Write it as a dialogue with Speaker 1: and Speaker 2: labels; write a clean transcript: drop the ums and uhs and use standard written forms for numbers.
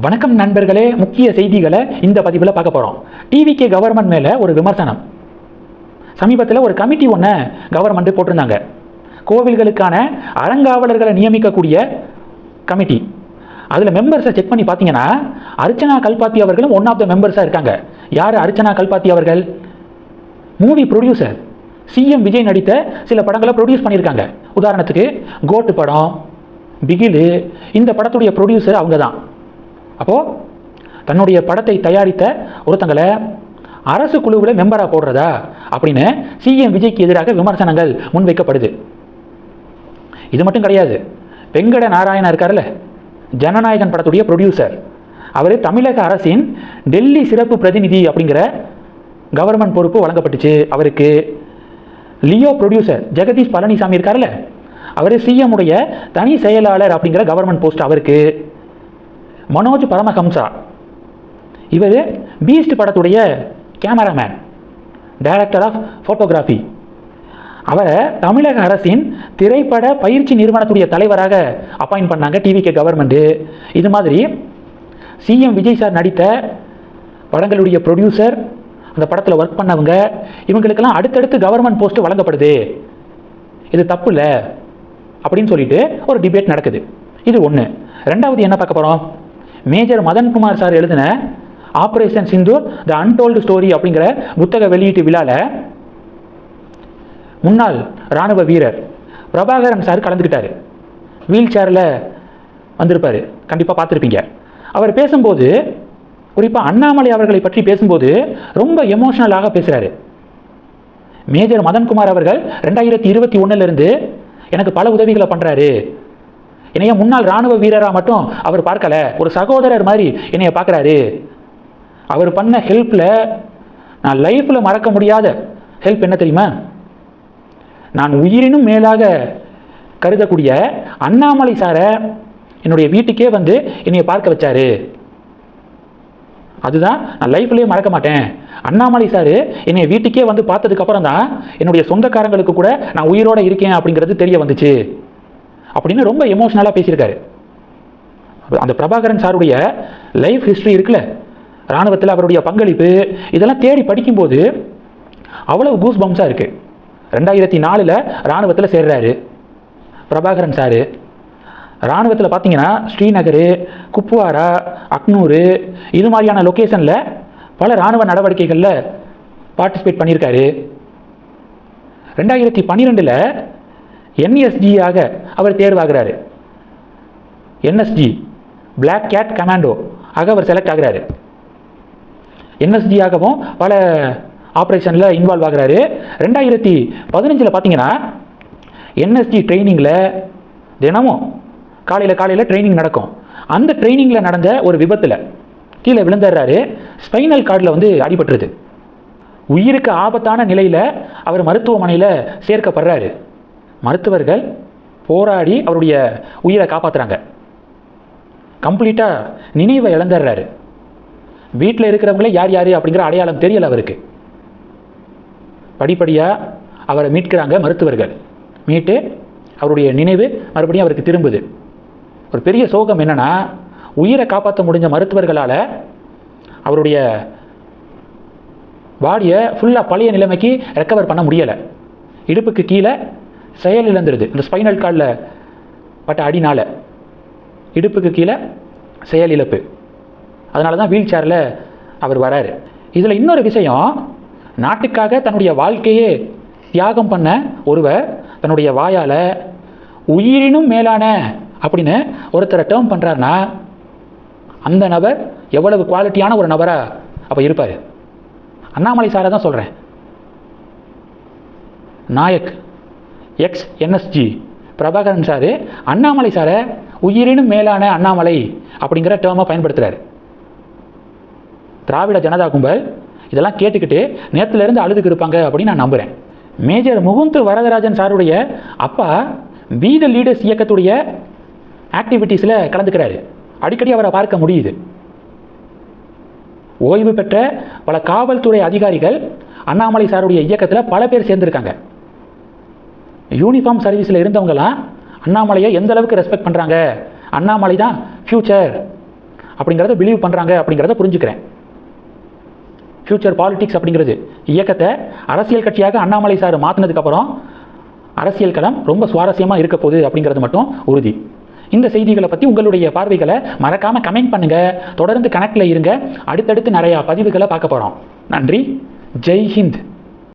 Speaker 1: வணக்கம் நண்பர்களே, முக்கிய செய்திகளை இந்த பதிவில் பார்க்க போகிறோம். டிவிகே கவர்மெண்ட் மேலே ஒரு விமர்சனம். சமீபத்தில் ஒரு கமிட்டி ஒன்று கவர்மெண்ட் போட்டிருந்தாங்க. கோவில்களுக்கான அறங்காவலர்களை நியமிக்கக்கூடிய கமிட்டி. அதில் மெம்பர்ஸை செக் பண்ணி பார்த்தீங்கன்னா அர்ச்சனா கல்பாத்தி அவர்களும் ஒன் ஆஃப் த மெம்பர்ஸாக இருக்காங்க. யார் அர்ச்சனா கல்பாத்தி அவர்கள்? Movie producer. சிஎம் விஜய் நடித்த சில படங்களை ப்ரொடியூஸ் பண்ணியிருக்காங்க. உதாரணத்துக்கு கோட்டு படம், பிகிலு, இந்த படத்துடைய ப்ரொடியூசர் அவங்க தான். அப்போது தன்னுடைய படத்தை தயாரித்த ஒருத்தங்களை அரசு குழுவில் மெம்பராக போடுறதா அப்படின்னு சிஎம் விஜய்க்கு எதிராக விமர்சனங்கள் முன்வைக்கப்படுது. இது மட்டும் கிடையாது. வெங்கட நாராயணா இருக்கார்ல, ஜனநாயகன் படத்துடைய ப்ரொடியூசர், அவர் தமிழக அரசின் டெல்லி சிறப்பு பிரதிநிதி அப்படிங்கிற கவர்மெண்ட் பொறுப்பு வழங்கப்பட்டுச்சு அவருக்கு. லியோ ப்ரொடியூசர் ஜெகதீஷ் பழனிசாமி இருக்கார்ல, அவர் சிஎம் உடைய தனி செயலாளர் அப்படிங்கிற கவர்மெண்ட் போஸ்ட் அவருக்கு. மனோஜ் பரமஹம்சா, இவர் பீஸ்ட் படத்துடைய கேமராமேன், டைரக்டர் ஆஃப் ஃபோட்டோகிராஃபி. அவரை தமிழக அரசின் திரைப்பட பயிற்சி நிறுவனத்துடைய தலைவராக அப்பாயின்ட் பண்ணாங்க டிவிகே கவர்மெண்ட்டு. இது மாதிரி சிஎம் விஜய் சார் நடித்த படங்களுடைய ப்ரொடியூசர், அந்த படத்தில் ஒர்க் பண்ணவங்க, இவங்களுக்கெல்லாம் அடுத்தடுத்து கவர்மெண்ட் போஸ்ட்டு வழங்கப்படுது. இது தப்பு இல்லை அப்படின்னு சொல்லிட்டு ஒரு டிபேட் நடக்குது. இது ஒன்று. ரெண்டாவது என்ன பார்க்க போகிறோம்? மேஜர் மதன்குமார் சார் எழுதின ஆப்ரேஷன் சிந்தூர் த அன்டோல்டு ஸ்டோரி அப்படிங்கிற புத்தக வெளியீட்டு விழாவில் முன்னாள் இராணுவ வீரர் பிரபாகரன் சார் கலந்துக்கிட்டார். வீல் சேரில் வந்திருப்பார், கண்டிப்பாக பார்த்துருப்பீங்க. அவர் பேசும்போது, குறிப்பாக அண்ணாமலை அவர்களை பற்றி பேசும்போது ரொம்ப எமோஷனலாக பேசுகிறாரு. மேஜர் மதன்குமார் அவர்கள் 2021 எனக்கு பல உதவிகளை பண்ணுறாரு. என்னைய முன்னாள் இராணுவ வீரராக மட்டும் அவர் பார்க்கல, ஒரு சகோதரர் மாதிரி என்னைய பார்க்குறாரு. அவர் பண்ண ஹெல்ப்பில் நான் லைஃப்பில் மறக்க முடியாத ஹெல்ப் என்ன தெரியுமா? நான் உயிரினும் மேலாக கருதக்கூடிய அண்ணாமலை சாரை என்னுடைய வீட்டுக்கே வந்து என்னைய பார்க்க வச்சாரு. அதுதான் நான் லைஃப்லேயே மறக்க மாட்டேன். அண்ணாமலை சார் என்னை வீட்டுக்கே வந்து பார்த்ததுக்கப்புறம் தான் என்னுடைய சொந்தக்காரங்களுக்கு கூட நான் உயிரோடு இருக்கேன் அப்படிங்கிறது தெரிய வந்துச்சு அப்படின்னு ரொம்ப எமோஷனலாக பேசியிருக்காரு. அந்த பிரபாகரன் சாருடைய லைஃப் ஹிஸ்ட்ரி இருக்குல்ல, இராணுவத்தில் அவருடைய பங்களிப்பு, இதெல்லாம் தேடி படிக்கும்போது அவ்வளவு கூஸ் பம்ஸாக இருக்குது. 2004 இராணுவத்தில் சேர்றாரு பிரபாகரன் சார். இராணுவத்தில் பார்த்தீங்கன்னா ஸ்ரீநகர், குப்வாரா, அக்னூர், இது மாதிரியான லொக்கேஷனில் பல இராணுவ நடவடிக்கைகளில் பார்ட்டிசிபேட் பண்ணியிருக்காரு. 2012 என்எஸ்ஜியாக அவர் தேர்வாகிறாரு. என்எஸ்ஜி, பிளாக் கேட் கமாண்டோ ஆக அவர் செலக்ட் ஆகிறாரு. என்எஸ்ஜியாகவும் பல ஆப்ரேஷனில் இன்வால்வ் ஆகிறாரு. 2015 பார்த்தீங்கன்னா என்எஸ்ஜி ட்ரைனிங்கில் தினமும் காலையில் ட்ரைனிங் நடக்கும். அந்த ட்ரைனிங்கில் நடந்த ஒரு விபத்தில் கீழே விழுந்துடுறாரு. ஸ்பைனல் கார்டில் வந்து அடிபட்டுருது. உயிருக்கு ஆபத்தான நிலையில் அவர் மருத்துவமனையில் சேர்க்கப்படுறாரு. மருத்துவர்கள் போராடி அவருடைய உயிரை காப்பாற்றுறாங்க. கம்ப்ளீட்டாக நினைவை இழந்துடுறாரு. வீட்டில் இருக்கிறவங்களே யார் யார் அப்படிங்கிற அடையாளம் தெரியலை அவருக்கு. படிப்படியாக அவரை மீட்கிறாங்க மருத்துவர்கள். மீட்டு அவருடைய நினைவு மறுபடியும் அவருக்கு திரும்புது. ஒரு பெரிய சோகம் என்னென்னா, உயிரை காப்பாற்ற முடிஞ்ச மருத்துவர்களால் அவருடைய பாடியை ஃபுல்லாக பழைய நிலைமைக்கு ரெக்கவர் பண்ண முடியலை. இடுப்புக்கு கீழே செயல் இழந்துருது. இந்த ஸ்பைனல் கார்டில் பட்ட அடினால் இடுப்புக்கு கீழே செயல் இழப்பு. அதனால தான் வீல் சேரில் அவர் வராரு. இதில் இன்னொரு விஷயம், நாட்டுக்காக தன்னுடைய வாழ்க்கையே தியாகம் பண்ண ஒருவர் தன்னுடைய வாயால் உயிரினும் மேலான அப்படின்னு ஒருத்தரை டேர்ம் பண்ணுறாருன்னா அந்த நபர் எவ்வளவு குவாலிட்டியான ஒரு நபராக அப்போ இருப்பார். அண்ணாமலை சாரை தான் சொல்கிறேன். Naik ex NSG Prabhakaran sir Annamalai சாரை உயிரினும் மேலான அண்ணாமலை அப்படிங்கிற டேர்மை பயன்படுத்துகிறார். திராவிட ஜனதா கும்பல் இதெல்லாம் கேட்டுக்கிட்டு நேரத்துலேருந்து அழுதுக்கு இருப்பாங்க அப்படின்னு நான் நம்புகிறேன். மேஜர் முகுந்த் வரதராஜன் சாருடைய அப்பா பி த லீடர்ஸ் இயக்கத்துடைய ஆக்டிவிட்டீஸில் கலந்துக்கிறாரு. அடிக்கடி அவரை பார்க்க முடியுது. ஓய்வு பெற்ற பல காவல்துறை அதிகாரிகள் அண்ணாமலை சாருடைய இயக்கத்தில் பல பேர் சேர்ந்துருக்காங்க. யூனிஃபார்ம் சர்வீஸில் இருந்தவங்களாம் அண்ணாமலையை எந்த அளவுக்கு ரெஸ்பெக்ட் பண்ணுறாங்க, அண்ணாமலை தான் ஃப்யூச்சர் அப்படிங்கிறத பிலீவ் பண்ணுறாங்க அப்படிங்கிறத புரிஞ்சுக்கிறேன். ஃபியூச்சர் பாலிடிக்ஸ் அப்படிங்கிறது இயக்கத்தை அரசியல் கட்சியாக அண்ணாமலை சார் மாற்றினதுக்கப்புறம் அரசியல் களம் ரொம்ப சுவாரஸ்யமாக இருக்க போகுது அப்படிங்கிறது மட்டும் உறுதி. இந்த செய்திகளை பற்றி உங்களுடைய பார்வைகளை மறக்காமல் கமெண்ட் பண்ணுங்கள். தொடர்ந்து கனெக்டில் இருங்க. அடுத்தடுத்து நிறையா பதிவுகளை பார்க்க போகிறோம். நன்றி. ஜெய் ஹிந்த்.